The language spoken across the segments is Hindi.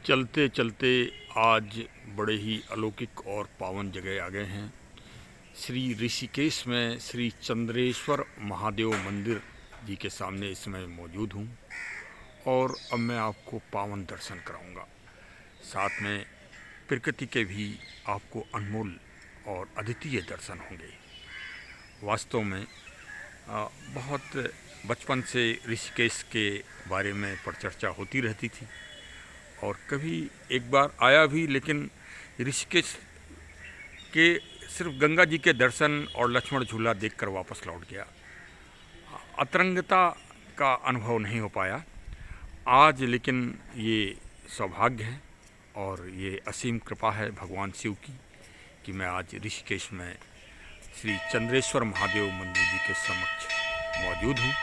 चलते चलते आज बड़े ही अलौकिक और पावन जगह आ गए हैं। श्री ऋषिकेश में श्री चंद्रेश्वर महादेव मंदिर जी के सामने इस समय मौजूद हूँ और अब मैं आपको पावन दर्शन कराऊंगा। साथ में प्रकृति के भी आपको अनमोल और अद्वितीय दर्शन होंगे। वास्तव में बहुत बचपन से ऋषिकेश के बारे में परिचर्चा होती रहती थी और कभी एक बार आया भी, लेकिन ऋषिकेश के सिर्फ गंगा जी के दर्शन और लक्ष्मण झूला देखकर वापस लौट गया। अतरंगता का अनुभव नहीं हो पाया। आज लेकिन ये सौभाग्य है और ये असीम कृपा है भगवान शिव की कि मैं आज ऋषिकेश में श्री चंद्रेश्वर महादेव मंदिर जी के समक्ष मौजूद हूँ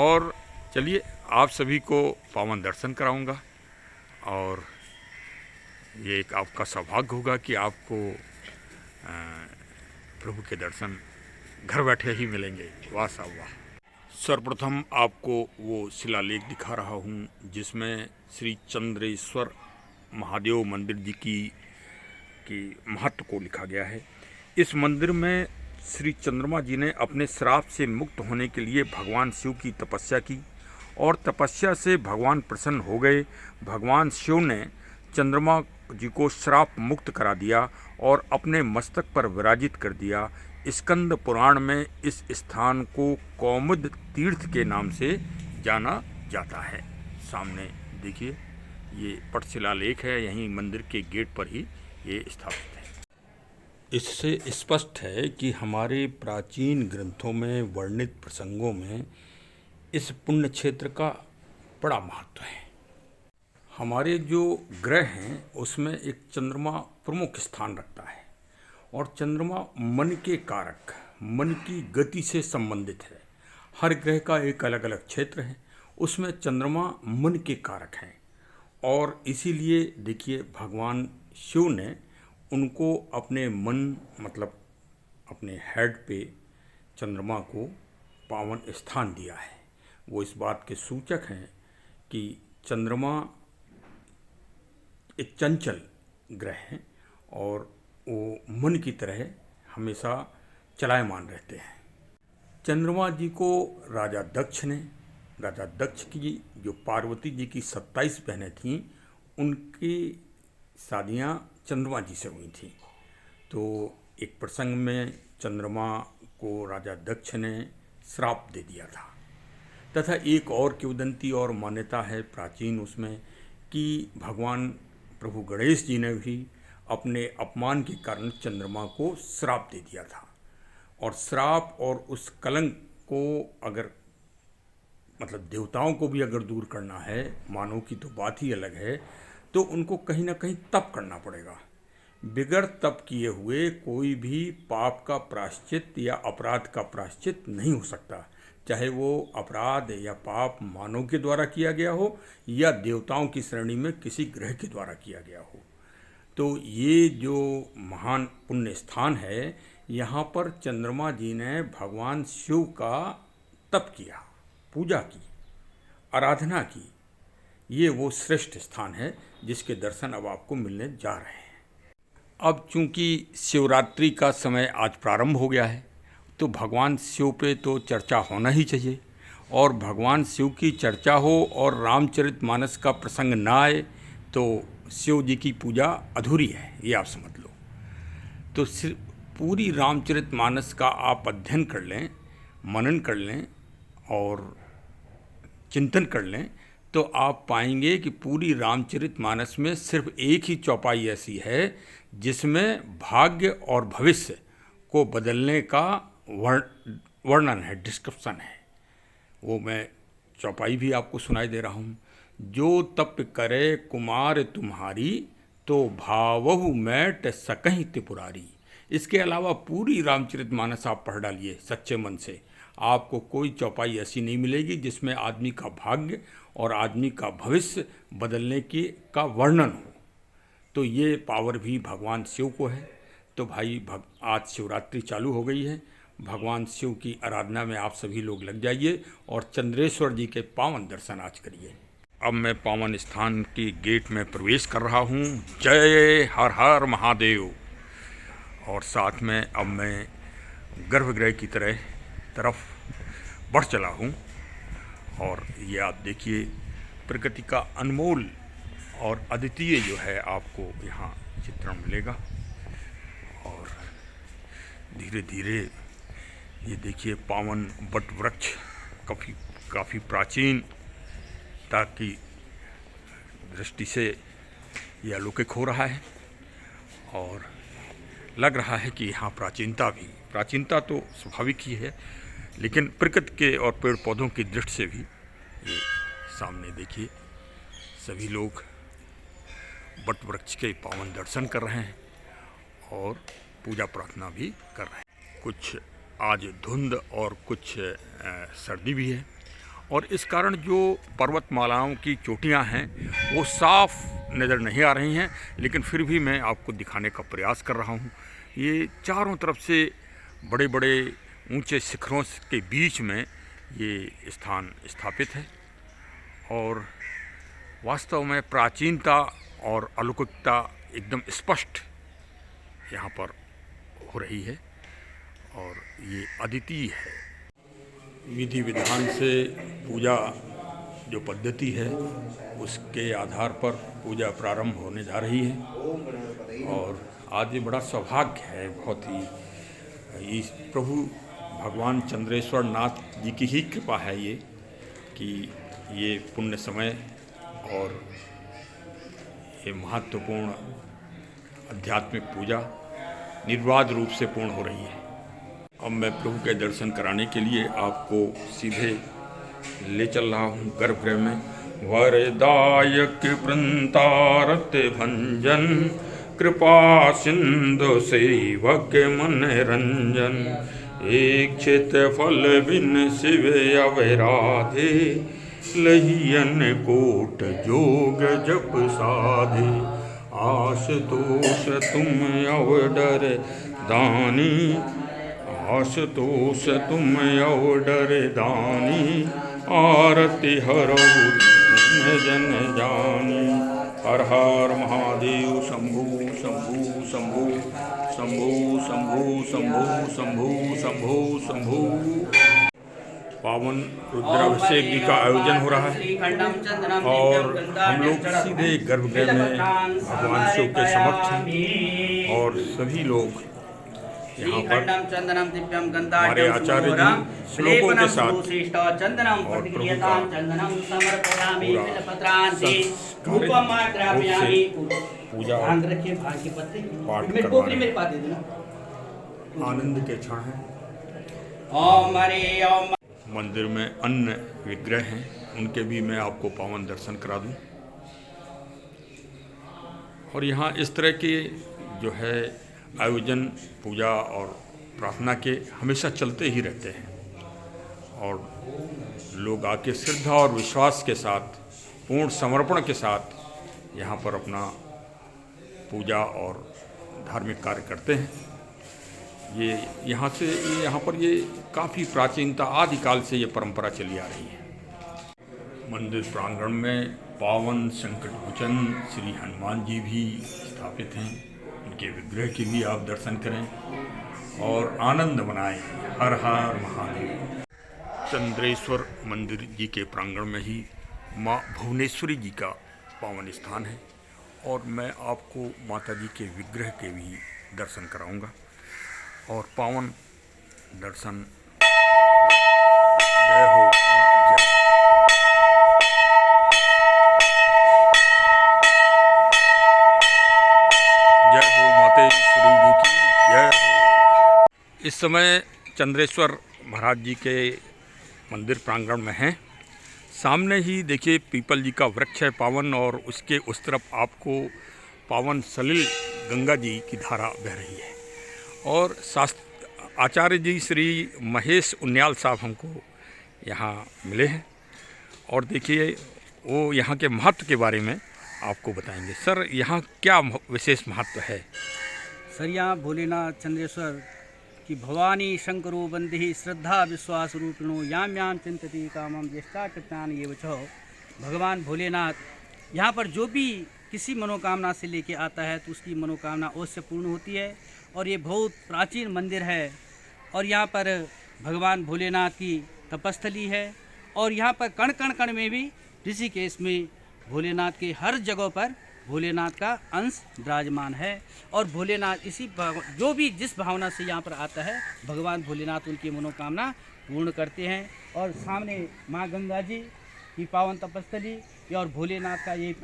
और चलिए आप सभी को पावन दर्शन कराऊंगा। और ये एक आपका सौभाग्य होगा कि आपको प्रभु के दर्शन घर बैठे ही मिलेंगे। वाह साहब वाह। सर्वप्रथम आपको वो शिलालेख दिखा रहा हूँ जिसमें श्री चंद्रेश्वर महादेव मंदिर जी की महत्व को लिखा गया है। इस मंदिर में श्री चंद्रमा जी ने अपने श्राप से मुक्त होने के लिए भगवान शिव की तपस्या की और तपस्या से भगवान प्रसन्न हो गए। भगवान शिव ने चंद्रमा जी को श्राप मुक्त करा दिया और अपने मस्तक पर विराजित कर दिया। स्कंद पुराण में इस स्थान को कौमुद तीर्थ के नाम से जाना जाता है। सामने देखिए ये पटशिलालेख है, यहीं मंदिर के गेट पर ही ये स्थापित है। इससे स्पष्ट है कि हमारे प्राचीन ग्रंथों में वर्णित प्रसंगों में इस पुण्य क्षेत्र का बड़ा महत्व है। हमारे जो ग्रह हैं उसमें एक चंद्रमा प्रमुख स्थान रखता है और चंद्रमा मन के कारक, मन की गति से संबंधित है। हर ग्रह का एक अलग अलग क्षेत्र है, उसमें चंद्रमा मन के कारक हैं और इसीलिए देखिए भगवान शिव ने उनको अपने मन मतलब अपने हेड पे चंद्रमा को पावन स्थान दिया है। वो इस बात के सूचक हैं कि चंद्रमा एक चंचल ग्रह है और वो मन की तरह हमेशा चलायमान रहते हैं। चंद्रमा जी को राजा दक्ष की जो पार्वती जी की 27 बहनें थीं उनकी शादियां चंद्रमा जी से हुई थी। तो एक प्रसंग में चंद्रमा को राजा दक्ष ने श्राप दे दिया था। तथा एक और किंवदंती और मान्यता है प्राचीन उसमें कि भगवान प्रभु गणेश जी ने भी अपने अपमान के कारण चंद्रमा को श्राप दे दिया था। और श्राप और उस कलंक को अगर मतलब देवताओं को भी अगर दूर करना है, मानव की तो बात ही अलग है, तो उनको कहीं ना कहीं तप करना पड़ेगा। बिगर तप किए हुए कोई भी पाप का प्रायश्चित या अपराध का प्रायश्चित नहीं हो सकता, चाहे वो अपराध या पाप मानव के द्वारा किया गया हो या देवताओं की श्रेणी में किसी ग्रह के द्वारा किया गया हो। तो ये जो महान पुण्य स्थान है, यहाँ पर चंद्रमा जी ने भगवान शिव का तप किया, पूजा की, आराधना की। ये वो श्रेष्ठ स्थान है जिसके दर्शन अब आपको मिलने जा रहे हैं। अब चूंकि शिवरात्रि का समय आज प्रारंभ हो गया है तो भगवान शिव पे तो चर्चा होना ही चाहिए और भगवान शिव की चर्चा हो और रामचरितमानस का प्रसंग ना आए तो शिव जी की पूजा अधूरी है, ये आप समझ लो। तो पूरी रामचरितमानस का आप अध्ययन कर लें, मनन कर लें और चिंतन कर लें तो आप पाएंगे कि पूरी रामचरितमानस में सिर्फ एक ही चौपाई ऐसी है जिसमें भाग्य और भविष्य को बदलने का वर्णन है, डिस्क्रिप्शन है। वो मैं चौपाई भी आपको सुनाई दे रहा हूँ। जो तप करे कुमार तुम्हारी तो भावहु मैट सकहीं त्रिपुरारी। इसके अलावा पूरी रामचरितमानस आप पढ़ डालिए सच्चे मन से, आपको कोई चौपाई ऐसी नहीं मिलेगी जिसमें आदमी का भाग्य और आदमी का भविष्य बदलने का वर्णन हो। तो ये पावर भी भगवान शिव को है। तो भाई आज शिवरात्रि चालू हो गई है, भगवान शिव की आराधना में आप सभी लोग लग जाइए और चंद्रेश्वर जी के पावन दर्शन आज करिए। अब मैं पावन स्थान के गेट में प्रवेश कर रहा हूँ। जय हर हर महादेव। और साथ में अब मैं गर्भगृह की तरफ बढ़ चला हूँ। और ये आप देखिए प्रकृति का अनमोल और अद्वितीय जो है आपको यहाँ चित्रण मिलेगा। और धीरे धीरे ये देखिए पावन वट वृक्ष काफ़ी प्राचीनता की दृष्टि से ये अलौकिक हो रहा है। और लग रहा है कि यहाँ प्राचीनता तो स्वाभाविक ही है, लेकिन प्रकृति के और पेड़ पौधों की दृष्टि से भी ये सामने देखिए सभी लोग वट वृक्ष के पावन दर्शन कर रहे हैं और पूजा प्रार्थना भी कर रहे हैं। कुछ आज धुंध और कुछ सर्दी भी है, और इस कारण जो पर्वतमालाओं की चोटियां हैं वो साफ नज़र नहीं आ रही हैं, लेकिन फिर भी मैं आपको दिखाने का प्रयास कर रहा हूं। ये चारों तरफ से बड़े बड़े ऊंचे शिखरों के बीच में ये स्थान स्थापित है, और वास्तव में प्राचीनता और अलौकिकता एकदम स्पष्ट यहाँ पर हो रही है, और ये अद्वितीय है। विधि विधान से पूजा जो पद्धति है उसके आधार पर पूजा प्रारंभ होने जा रही है। और आज ये बड़ा सौभाग्य है, बहुत ही इस प्रभु भगवान चंद्रेश्वर नाथ जी की ही कृपा है ये कि ये पुण्य समय और ये महत्वपूर्ण आध्यात्मिक पूजा निर्बाध रूप से पूर्ण हो रही है। अब मैं प्रभु के दर्शन कराने के लिए आपको सीधे ले चल रहा हूँ गर्भगृह में। वरदायक वृंतारत भंजन कृपा सिंधु सेवक मन रंजन, इच्छित फल बिन शिव अवराधे, लहियन कोट जोग जप साधे, आशुतोष तुम अवडर दानी, आशुतोष तुम अवडर दानी, आरती हरौ जन जानी। हर हर महादेव। शंभु शंभु शंभु शंभु शंभु शंभु शंभु शंभु शंभु। पावन रुद्राभिषेक जी का आयोजन हो रहा है, और हम लोग सीधे गर्भगृह में भगवान शिव के समक्ष हैं, और सभी लोग यहाँ पर हमारे आचार्य जी श्लोकों के साथ और प्रभु का पूजा पाठ करवाने आनंद के क्षण हैं। मंदिर में अन्य विग्रह हैं, उनके भी मैं आपको पावन दर्शन करा दूं। और यहाँ इस तरह के जो है आयोजन पूजा और प्रार्थना के हमेशा चलते ही रहते हैं, और लोग आके श्रद्धा और विश्वास के साथ, पूर्ण समर्पण के साथ यहाँ पर अपना पूजा और धार्मिक कार्य करते हैं। ये यहाँ पर ये काफ़ी प्राचीनता आदिकाल से ये परंपरा चली आ रही है। मंदिर प्रांगण में पावन संकटमोचन श्री हनुमान जी भी स्थापित हैं, उनके विग्रह की भी आप दर्शन करें और आनंद मनाएं। हर हर महादेव। चंद्रेश्वर मंदिर जी के प्रांगण में ही माँ भुवनेश्वरी जी का पावन स्थान है, और मैं आपको माता जी के विग्रह के भी दर्शन कराऊंगा, और पावन दर्शन। जय हो जय। जय हो मातेश्वरी जी की जय हो। इस समय चंद्रेश्वर महाराज जी के मंदिर प्रांगण में हैं। सामने ही देखिए पीपल जी का वृक्ष है पावन, और उसके उस तरफ आपको पावन सलिल गंगा जी की धारा बह रही है। और आचार्य जी श्री महेश उन्याल साहब हमको यहाँ मिले हैं, और देखिए वो यहाँ के महत्व के बारे में आपको बताएंगे। सर, यहाँ क्या विशेष महत्व है? सर, यहाँ भोलेनाथ चंद्रेश्वर की भवानी शंकरो बंदे श्रद्धा विश्वास रूपिणो याम याम चिंतति कामम ज्येष्ठा कृत्यान ये बचो, भगवान भोलेनाथ यहाँ पर जो भी किसी मनोकामना से लेके आता है तो उसकी मनोकामना अवश्य पूर्ण होती है। और ये बहुत प्राचीन मंदिर है और यहाँ पर भगवान भोलेनाथ की तपस्थली है। और यहाँ पर कण कण कण में भी ऋषिकेश में भोलेनाथ के हर जगह पर भोलेनाथ का अंश विराजमान है। और भोलेनाथ जो भी जिस भावना से यहाँ पर आता है भगवान भोलेनाथ उनकी मनोकामना पूर्ण करते हैं। और सामने माँ गंगा जी की पावन तपस्थली और भोलेनाथ का ये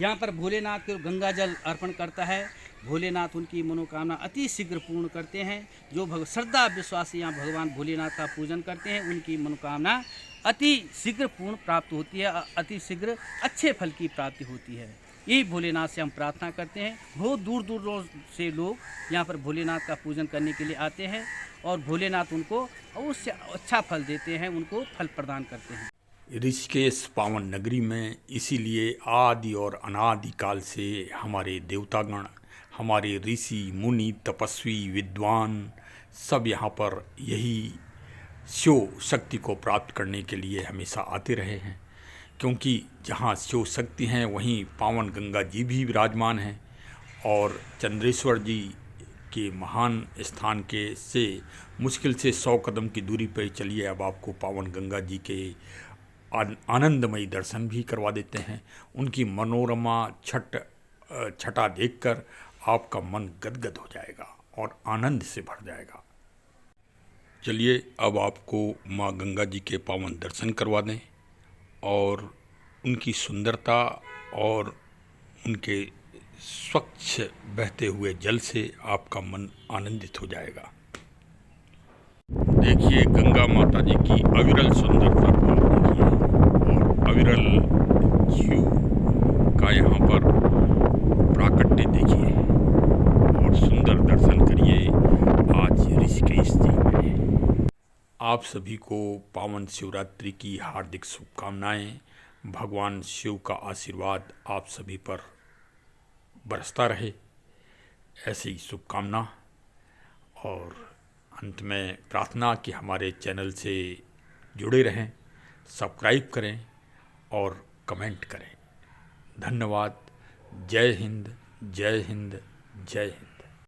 यहाँ पर भोलेनाथ को गंगा जल अर्पण करता है। भोलेनाथ उनकी मनोकामना अति शीघ्र पूर्ण करते हैं। जो श्रद्धा विश्वास से यहाँ भगवान भोलेनाथ का पूजन करते हैं उनकी मनोकामना अति शीघ्र पूर्ण प्राप्त होती है, अति शीघ्र अच्छे फल की प्राप्ति होती है। यही भोलेनाथ से हम प्रार्थना करते हैं। बहुत दूर दूर से लोग यहाँ पर भोलेनाथ का पूजन करने के लिए आते हैं और भोलेनाथ उनको अवश्य अच्छा फल देते हैं, उनको फल प्रदान करते हैं। ऋषिकेश पावन नगरी में इसीलिए आदि और अनादि काल से हमारे देवतागण, हमारे ऋषि मुनि तपस्वी विद्वान सब यहाँ पर यही शिव शक्ति को प्राप्त करने के लिए हमेशा आते रहे हैं। क्योंकि जहाँ शिव शक्ति हैं वहीं पावन गंगा जी भी विराजमान हैं। और चंद्रेश्वर जी के महान स्थान के से मुश्किल से 100 कदम की दूरी पर चलिए, अब आपको पावन गंगा जी के आनंदमयी दर्शन भी करवा देते हैं। उनकी मनोरमा छटा देखकर आपका मन गदगद हो जाएगा और आनंद से भर जाएगा। चलिए अब आपको माँ गंगा जी के पावन दर्शन करवा दें और उनकी सुंदरता और उनके स्वच्छ बहते हुए जल से आपका मन आनंदित हो जाएगा। देखिए गंगा माता जी की अविरल सुंदरता को देखिए और अविरल जीव का यहाँ पर प्राकट्य देखिए और सुंदर दर्शन करिए आज ऋषिकेश जी में। आप सभी को पावन शिवरात्रि की हार्दिक शुभकामनाएं। भगवान शिव का आशीर्वाद आप सभी पर बरसता रहे, ऐसी शुभकामना। और अंत में प्रार्थना कि हमारे चैनल से जुड़े रहें, सब्सक्राइब करें और कमेंट करें। धन्यवाद। जय हिंद, जय हिंद, जय हिंद।